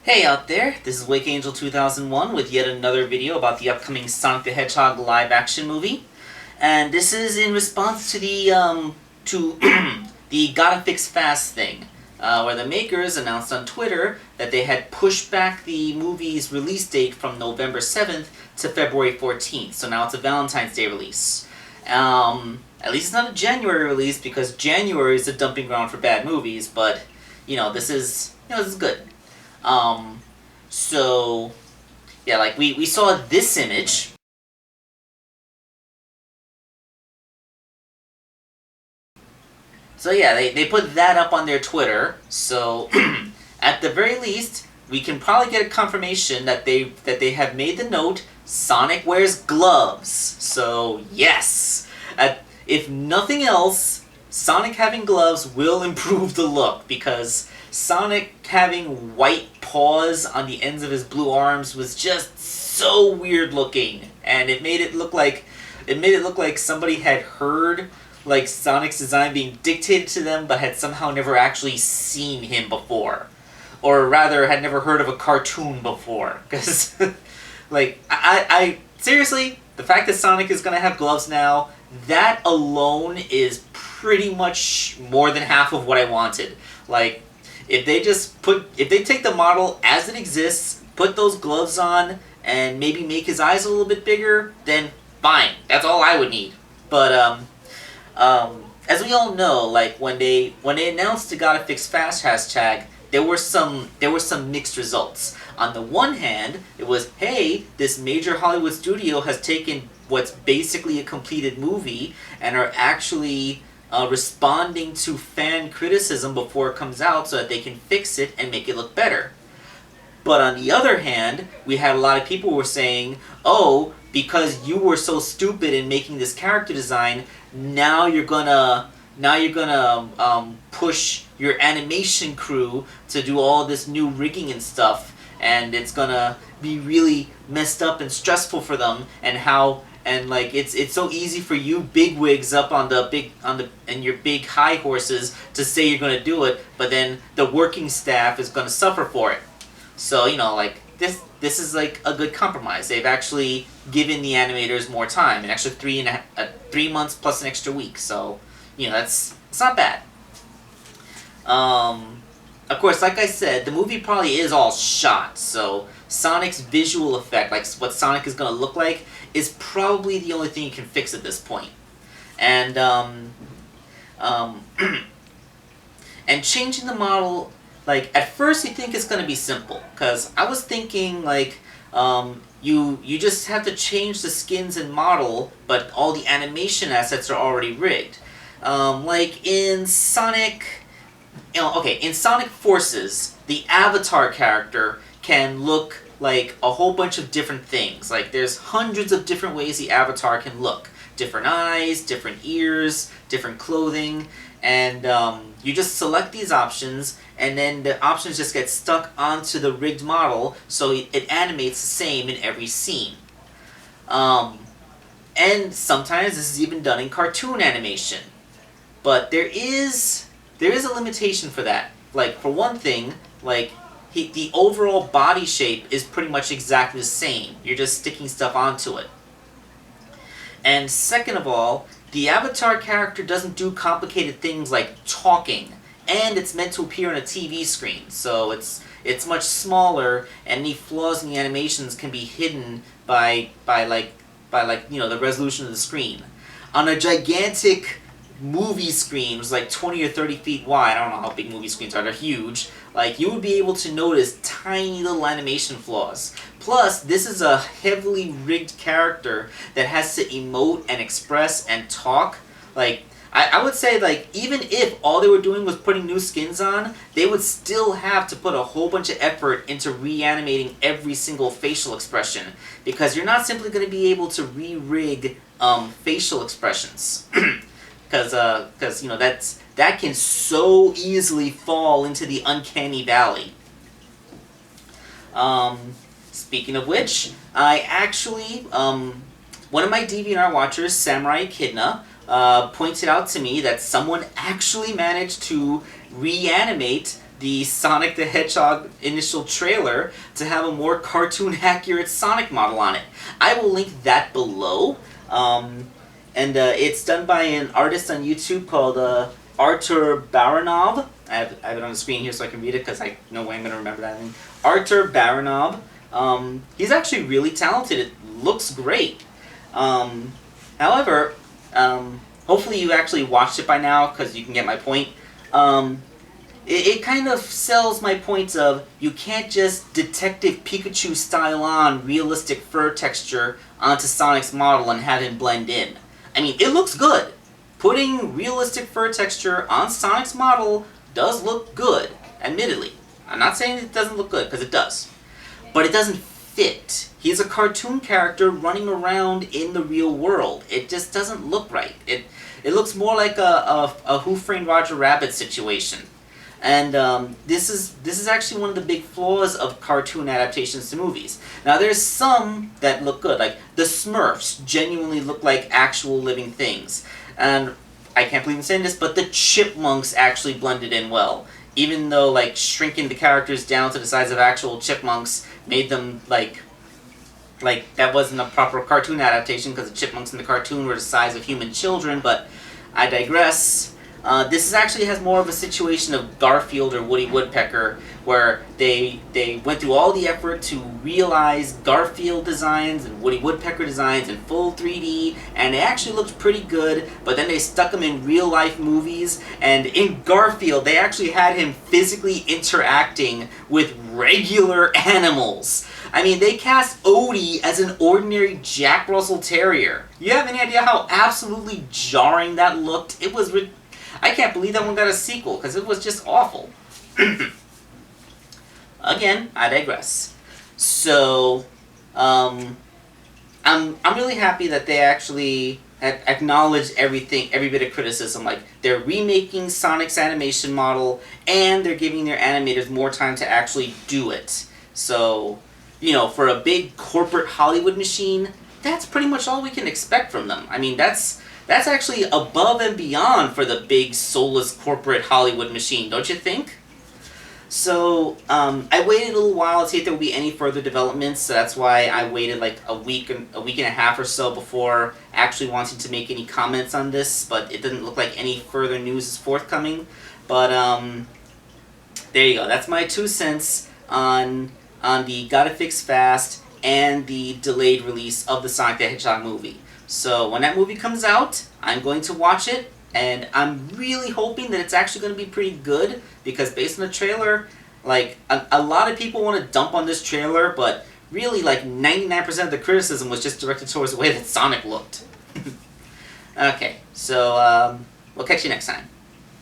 Hey out there, this is Wake Angel 2001 with yet another video about the upcoming Sonic the Hedgehog live-action movie. And this is in response to the Gotta Fix Fast thing, where the makers announced on Twitter that they had pushed back the movie's release date from November 7th to February 14th, so now it's a Valentine's Day release. At least it's not a January release, because January is a dumping ground for bad movies, but, this is good. So, yeah, like, we saw this image. So yeah, they put that up on their Twitter, so at the very least, we can probably get a confirmation that they have made the note, Sonic wears gloves. So, yes! If nothing else, Sonic having gloves will improve the look, because Sonic having white paws on the ends of his blue arms was just so weird looking, and it made it look like somebody had heard like Sonic's design being dictated to them, but had somehow never actually seen him before, or rather had never heard of a cartoon before. Because, like, I seriously, the fact that Sonic is gonna have gloves now, that alone is pretty much more than half of what I wanted. Like, if they take the model as it exists, put those gloves on, and maybe make his eyes a little bit bigger, then fine. That's all I would need. But, as we all know, like, when they announced the Gotta Fix Fast hashtag, there were some mixed results. On the one hand, it was, hey, this major Hollywood studio has taken what's basically a completed movie and are actually responding to fan criticism before it comes out so that they can fix it and make it look better. But on the other hand, we had a lot of people who were saying, oh, because you were so stupid in making this character design, now you're gonna push your animation crew to do all this new rigging and stuff, and it's gonna be really messed up and stressful for them, and it's so easy for you bigwigs up on your big high horses to say you're gonna do it, but then the working staff is gonna suffer for it. So, like, this is like a good compromise. They've actually given the animators more time, an extra 3 months plus an extra week. So, it's not bad. Of course, like I said, the movie probably is all shot, so Sonic's visual effect, like what Sonic is going to look like, is probably the only thing you can fix at this point. And and changing the model, like, at first you think it's going to be simple, because I was thinking, like, you just have to change the skins and model, but all the animation assets are already rigged. Like in Sonic, in Sonic Forces, the Avatar character can look like a whole bunch of different things. Like, there's hundreds of different ways the Avatar can look. Different eyes, different ears, different clothing, and you just select these options, and then the options just get stuck onto the rigged model, so it animates the same in every scene. And sometimes this is even done in cartoon animation. But there is a limitation for that. Like, for one thing, like, the overall body shape is pretty much exactly the same. You're just sticking stuff onto it. And second of all, the Avatar character doesn't do complicated things like talking, and it's meant to appear on a TV screen, so it's much smaller, and any flaws in the animations can be hidden by the resolution of the screen. On a gigantic movie screen, was like 20 or 30 feet wide, I don't know how big movie screens are, they're huge, like, you would be able to notice tiny little animation flaws. Plus, this is a heavily rigged character that has to emote and express and talk. Like, I would say, like, even if all they were doing was putting new skins on, they would still have to put a whole bunch of effort into reanimating every single facial expression, because you're not simply going to be able to re-rig facial expressions. Because that can so easily fall into the uncanny valley. Speaking of which, I actually, one of my DeviantArt watchers, Samurai Echidna, pointed out to me that someone actually managed to reanimate the Sonic the Hedgehog initial trailer to have a more cartoon-accurate Sonic model on it. I will link that below. And it's done by an artist on YouTube called Artur Baranov. I have it on the screen here so I can read it because I know way I'm going to remember that name. Artur Baranov. He's actually really talented. It looks great. However, hopefully you actually watched it by now because you can get my point. It kind of sells my points of you can't just Detective Pikachu style on realistic fur texture onto Sonic's model and have him blend in. I mean, it looks good. Putting realistic fur texture on Sonic's model does look good, admittedly. I'm not saying it doesn't look good, because it does. But it doesn't fit. He's a cartoon character running around in the real world. It just doesn't look right. It looks more like a Who Framed Roger Rabbit situation. And this is actually one of the big flaws of cartoon adaptations to movies. Now there's some that look good, like the Smurfs genuinely look like actual living things. And I can't believe I'm saying this, but the Chipmunks actually blended in well. Even though like shrinking the characters down to the size of actual chipmunks made them like that wasn't a proper cartoon adaptation because the chipmunks in the cartoon were the size of human children, but I digress. This actually has more of a situation of Garfield or Woody Woodpecker, where they went through all the effort to realize Garfield designs and Woody Woodpecker designs in full 3D, and it actually looked pretty good, but then they stuck them in real-life movies, and in Garfield, they actually had him physically interacting with regular animals. I mean, they cast Odie as an ordinary Jack Russell Terrier. You have any idea how absolutely jarring that looked? It was I can't believe that one got a sequel, because it was just awful. Again, I digress. So, I'm really happy that they actually acknowledged everything, every bit of criticism. Like, they're remaking Sonic's animation model, and they're giving their animators more time to actually do it. So, you know, for a big corporate Hollywood machine, that's pretty much all we can expect from them. I mean, that's actually above and beyond for the big, soulless corporate Hollywood machine, don't you think? So, I waited a little while to see if there would be any further developments, so that's why I waited like a week and a half or so before actually wanting to make any comments on this, but it didn't look like any further news is forthcoming. But, there you go. That's my 2 cents on the Gotta Fix Fast and the delayed release of the Sonic the Hedgehog movie. So when that movie comes out, I'm going to watch it, and I'm really hoping that it's actually going to be pretty good, because based on the trailer, like, a lot of people want to dump on this trailer, but really, like, 99% of the criticism was just directed towards the way that Sonic looked. Okay, so, we'll catch you next time.